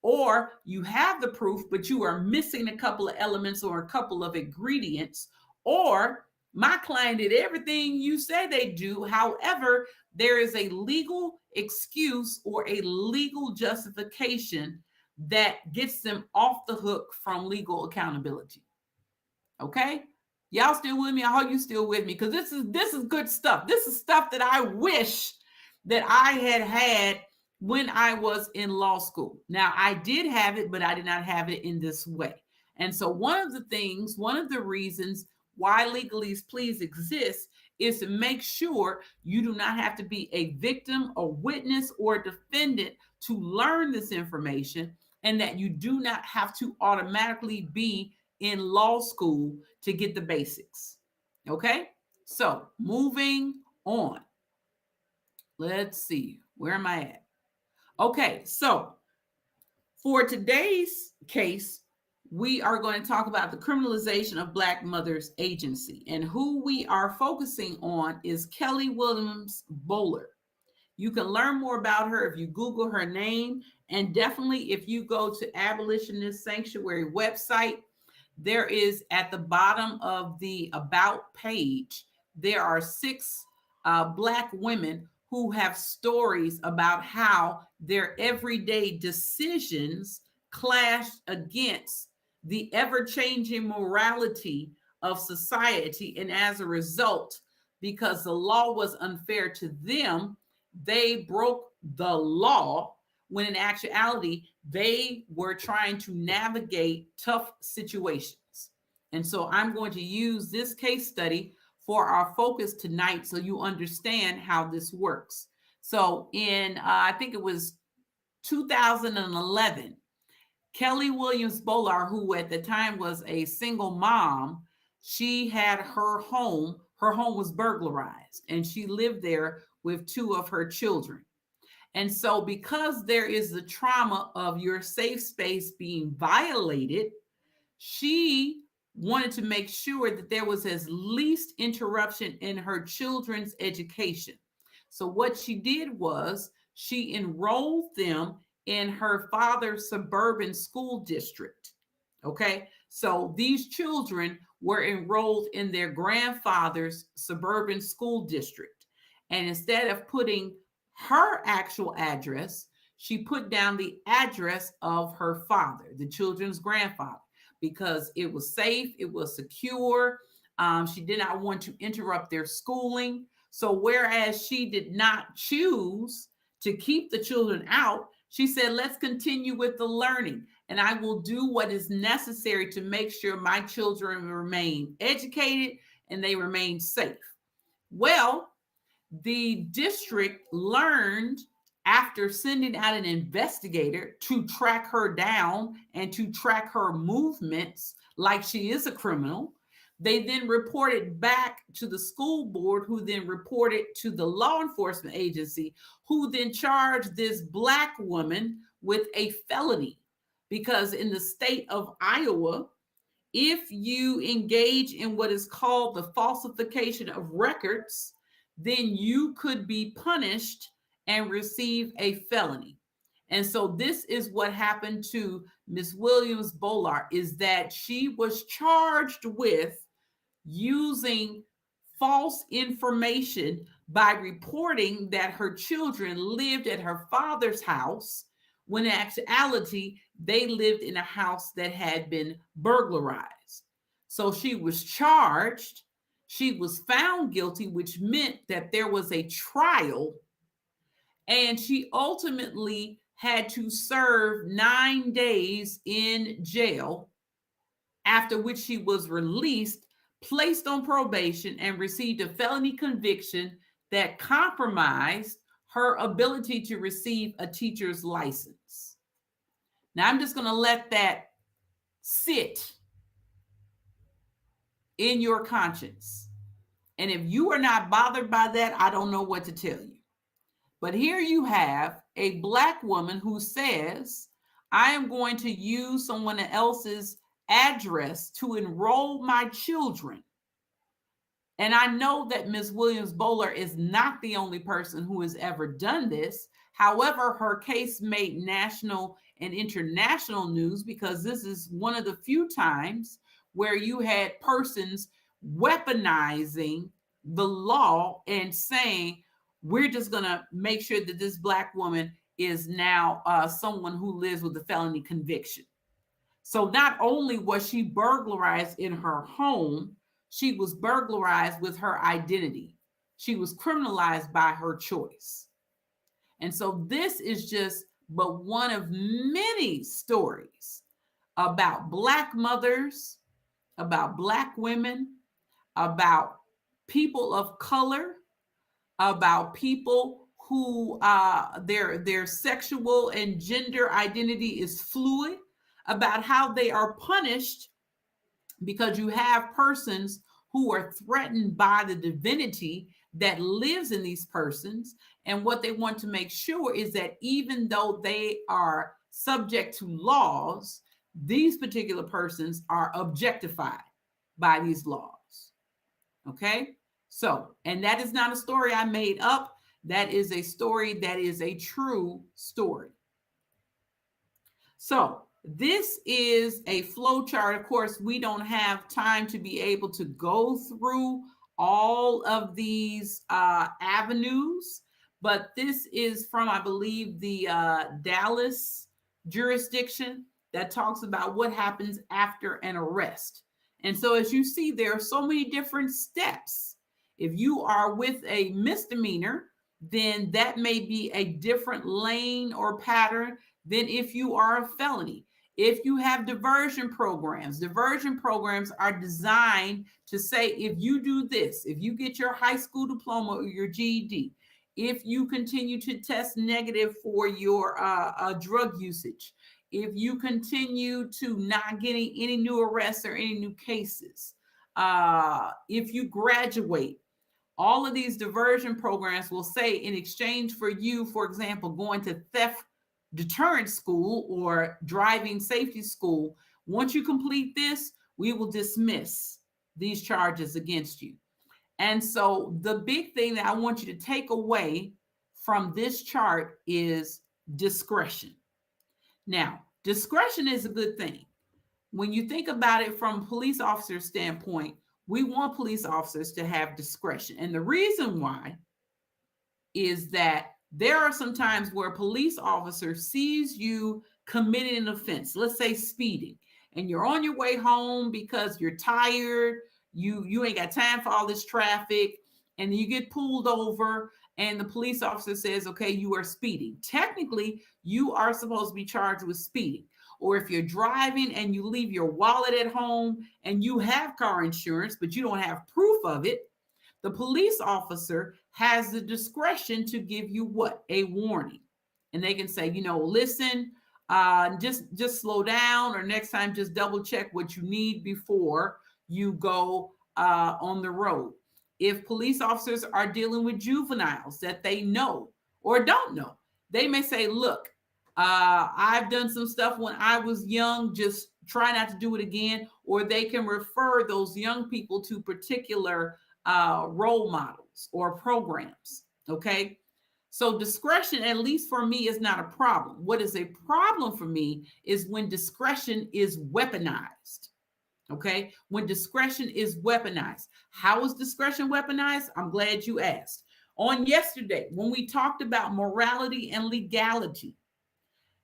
or you have the proof, but you are missing a couple of elements or a couple of ingredients, or my client did everything you say they do. However, there is a legal excuse or a legal justification that gets them off the hook from legal accountability. Okay? Y'all still with me? I hope you still with me, because this is good stuff. This is stuff that I wish that I had had when I was in law school. Now, I did have it, but I did not have it in this way. And so one of the reasons why LegalEaze Please exists is to make sure you do not have to be a victim, a witness, or a defendant to learn this information, and that you do not have to automatically be in law school to get the basics. Okay? So, moving on. Let's see. Where am I at? Okay, so for today's case, we are going to talk about the criminalization of Black mothers agency. And who we are focusing on is Kelly Williams Bowler. You can learn more about her if you Google her name. And definitely, if you go to Abolitionist Sanctuary website, there is, at the bottom of the About page, there are 6 Black women who have stories about how their everyday decisions clashed against the ever-changing morality of society. And as a result, because the law was unfair to them, they broke the law, when in actuality, they were trying to navigate tough situations. And so I'm going to use this case study for our focus tonight so you understand how this works. So in, I think it was 2011, Kelly Williams Bolar, who at the time was a single mom, she had her home was burglarized, and she lived there with two of her children. And so, because there is the trauma of your safe space being violated, she wanted to make sure that there was as least interruption in her children's education. So, what she did was she enrolled them in her father's suburban school district. Okay, so these children were enrolled in their grandfather's suburban school district. And instead of putting her actual address, she put down the address of her father, the children's grandfather, because it was safe, it was secure. She did not want to interrupt their schooling. So, whereas she did not choose to keep the children out, she said, let's continue with the learning, and I will do what is necessary to make sure my children remain educated and they remain safe. Well, the district learned, after sending out an investigator to track her down and to track her movements like she is a criminal. They then reported back to the school board, who then reported to the law enforcement agency, who then charged this Black woman with a felony. Because in the state of Iowa, if you engage in what is called the falsification of records, then you could be punished and receive a felony. And so this is what happened to Miss Williams Bolar, is that she was charged with using false information by reporting that her children lived at her father's house, when in actuality they lived in a house that had been burglarized. So she was charged, she was found guilty, which meant that there was a trial, and she ultimately had to serve 9 days in jail, after which she was released, placed on probation, and received a felony conviction that compromised her ability to receive a teacher's license. Now, I'm just going to let that sit in your conscience. And if you are not bothered by that, I don't know what to tell you. But here you have a Black woman who says, I am going to use someone else's address to enroll my children. And I know that Ms. Williams Bolar is not the only person who has ever done this. However, her case made national and international news, because this is one of the few times where you had persons weaponizing the law and saying, we're just going to make sure that this Black woman is now someone who lives with a felony conviction. So not only was she burglarized in her home, she was burglarized with her identity. She was criminalized by her choice. And so this is just but one of many stories about Black mothers, about Black women, about people of color, about people who their sexual and gender identity is fluid, about how they are punished because you have persons who are threatened by the divinity that lives in these persons. And what they want to make sure is that even though they are subject to laws, these particular persons are objectified by these laws. Okay? So, and that is not a story I made up. That is a story that is a true story. So, this is a flow chart. Of course, we don't have time to be able to go through all of these avenues, but this is from, I believe, the Dallas jurisdiction that talks about what happens after an arrest. And so, as you see, there are so many different steps. If you are with a misdemeanor, then that may be a different lane or pattern than if you are a felony. If you have diversion programs are designed to say, if you do this, if you get your high school diploma or your GED, if you continue to test negative for your drug usage, if you continue to not getting any new arrests or any new cases, if you graduate, all of these diversion programs will say in exchange for you, for example, going to theft deterrent school or driving safety school, once you complete this, we will dismiss these charges against you. And so the big thing that I want you to take away from this chart is discretion. Now, discretion is a good thing. When you think about it from a police officer's standpoint, we want police officers to have discretion. And the reason why is that there are some times where a police officer sees you committing an offense, let's say speeding, and you're on your way home because you're tired, you ain't got time for all this traffic, and you get pulled over, and the police officer says, okay, you are speeding. Technically, you are supposed to be charged with speeding. Or if you're driving and you leave your wallet at home and you have car insurance, but you don't have proof of it, the police officer has the discretion to give you what? A warning. And they can say, listen, just slow down, or next time just double check what you need before you go on the road. If police officers are dealing with juveniles that they know or don't know, they may say, look, I've done some stuff when I was young, just try not to do it again. Or they can refer those young people to particular role models or programs. Okay. So discretion, at least for me, is not a problem. What is a problem for me is when discretion is weaponized. Okay. When discretion is weaponized. How is discretion weaponized? I'm glad you asked. On yesterday, when we talked about morality and legality,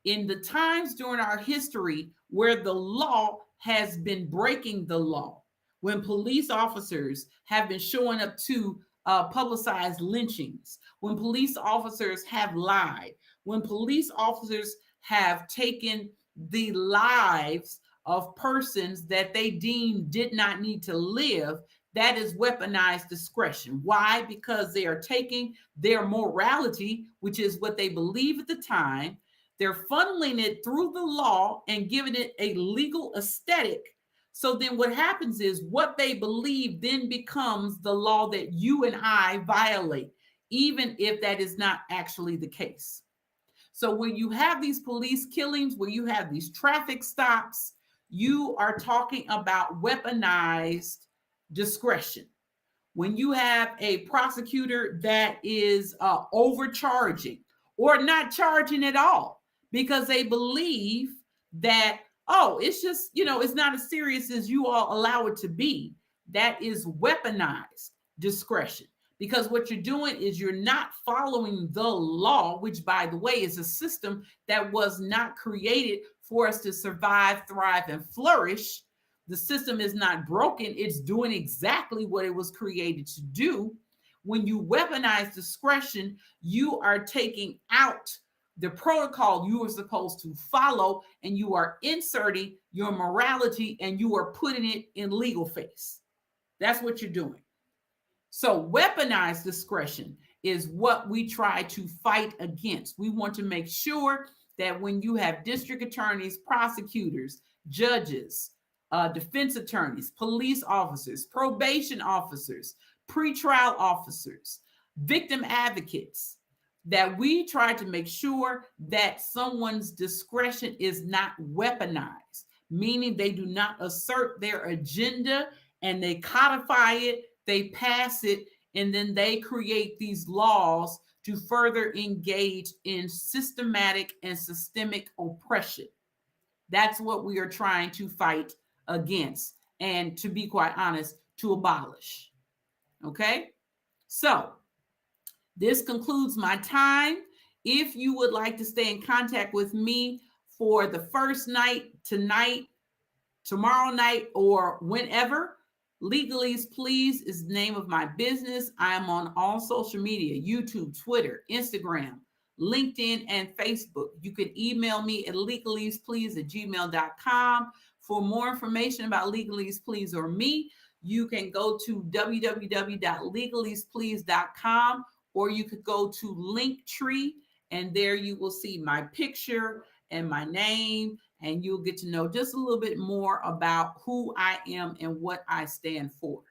in the times during our history where the law has been breaking the law, when police officers have been showing up to publicize lynchings, when police officers have lied, when police officers have taken the lives of persons that they deemed did not need to live, that is weaponized discretion. Why? Because they are taking their morality, which is what they believe at the time, they're funneling it through the law and giving it a legal aesthetic. So then what happens is what they believe then becomes the law that you and I violate, even if that is not actually the case. So when you have these police killings, where you have these traffic stops, you are talking about weaponized discretion. When you have a prosecutor that is overcharging or not charging at all because they believe that, oh, it's just, it's not as serious as you all allow it to be, that is weaponized discretion. Because what you're doing is you're not following the law, which, by the way, is a system that was not created for us to survive, thrive, and flourish. The system is not broken. It's doing exactly what it was created to do. When you weaponize discretion, you are taking out the protocol you were supposed to follow, and you are inserting your morality and you are putting it in legal face. That's what you're doing. So weaponized discretion is what we try to fight against. We want to make sure that when you have district attorneys, prosecutors, judges, defense attorneys, police officers, probation officers, pretrial officers, victim advocates, that we try to make sure that someone's discretion is not weaponized, meaning they do not assert their agenda and they codify it, they pass it, and then they create these laws to further engage in systematic and systemic oppression. That's what we are trying to fight against, and to be quite honest, to abolish. Okay? So, this concludes my time. If you would like to stay in contact with me for the first night, tonight, tomorrow night, or whenever, LegalEaze Please is the name of my business. I am on all social media: YouTube, Twitter, Instagram, LinkedIn, and Facebook. You can email me at legaleazeplease@gmail.com. For more information about LegalEaze Please or me, you can go to www.legaleazeplease.com, or you could go to Linktree, and there you will see my picture and my name, and you'll get to know just a little bit more about who I am and what I stand for.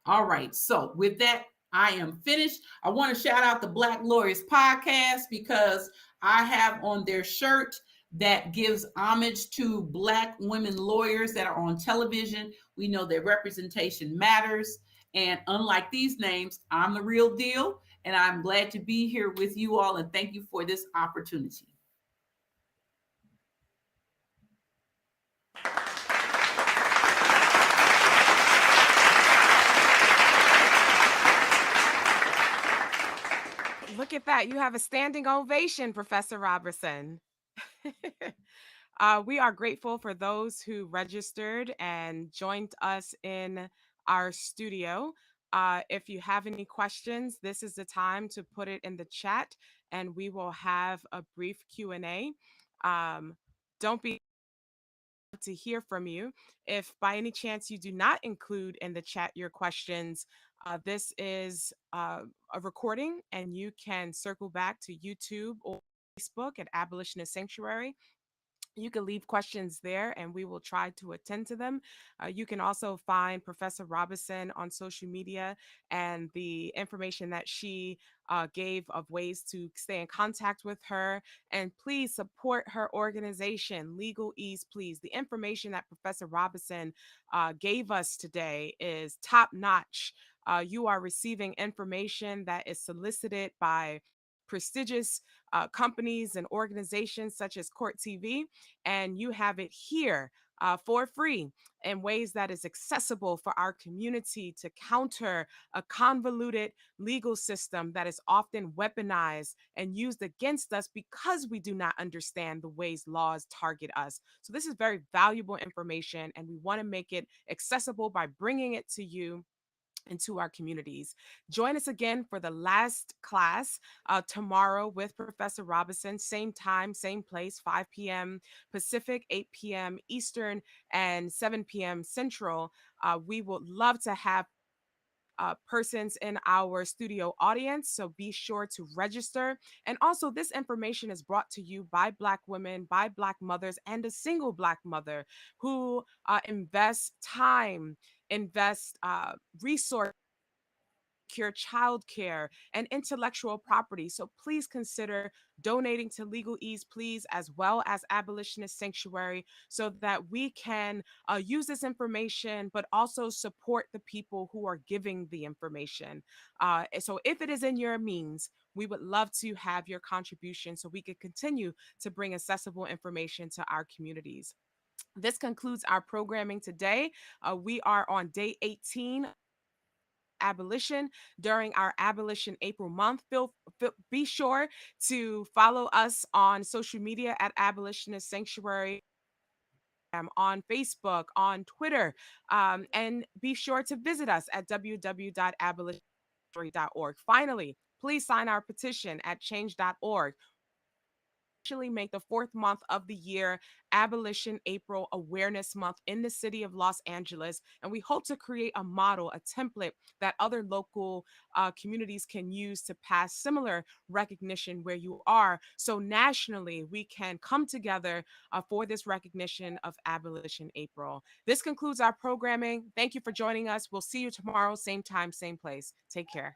All right. So with that, I am finished. I want to shout out the Black Lawyers Podcast because I have on their shirt that gives homage to Black women lawyers that are on television. We know that representation matters. And unlike these names, I'm the real deal. And I'm glad to be here with you all. And thank you for this opportunity. Look at that. You have a standing ovation, Professor Robertson. We are grateful for those who registered and joined us in our studio. If you have any questions, this is the time to put it in the chat, and we will have a brief Q&A. Don't be to hear from you. If by any chance you do not include in the chat your questions, this is a recording, and you can circle back to YouTube or Facebook at Abolitionist Sanctuary. You can leave questions there and we will try to attend to them. You can also find Professor Robinson on social media, and the information that she gave of ways to stay in contact with her. And please support her organization, LegalEaze, please. The information that Professor Robinson gave us today is top notch. You are receiving information that is solicited by prestigious companies and organizations such as Court TV, and you have it here for free in ways that is accessible for our community to counter a convoluted legal system that is often weaponized and used against us because we do not understand the ways laws target us. So, this is very valuable information, and we want to make it accessible by bringing it to you into our communities. Join us again for the last class tomorrow with Professor Robinson. Same time, same place, 5 p.m. Pacific, 8 p.m. Eastern, and 7 p.m. Central. We would love to have persons in our studio audience. So be sure to register. And also, this information is brought to you by Black women, by Black mothers, and a single Black mother who invests time, invest resources, secure childcare, and intellectual property. So please consider donating to LegalEaze, please, as well as Abolitionist Sanctuary, so that we can use this information, but also support the people who are giving the information. So if it is in your means, we would love to have your contribution so we could continue to bring accessible information to our communities. This concludes our programming today. We are on day 18 abolition during our Abolition April month. Be sure to follow us on social media at Abolitionist Sanctuary, on Facebook, on Twitter, and be sure to visit us at www.abolitionsanctuary.org. Finally, please sign our petition at change.org. Make the fourth month of the year Abolition April Awareness Month in the city of Los Angeles. And we hope to create a model, a template that other local communities can use to pass similar recognition where you are. So nationally, we can come together for this recognition of Abolition April. This concludes our programming. Thank you for joining us. We'll see you tomorrow, same time, same place. Take care.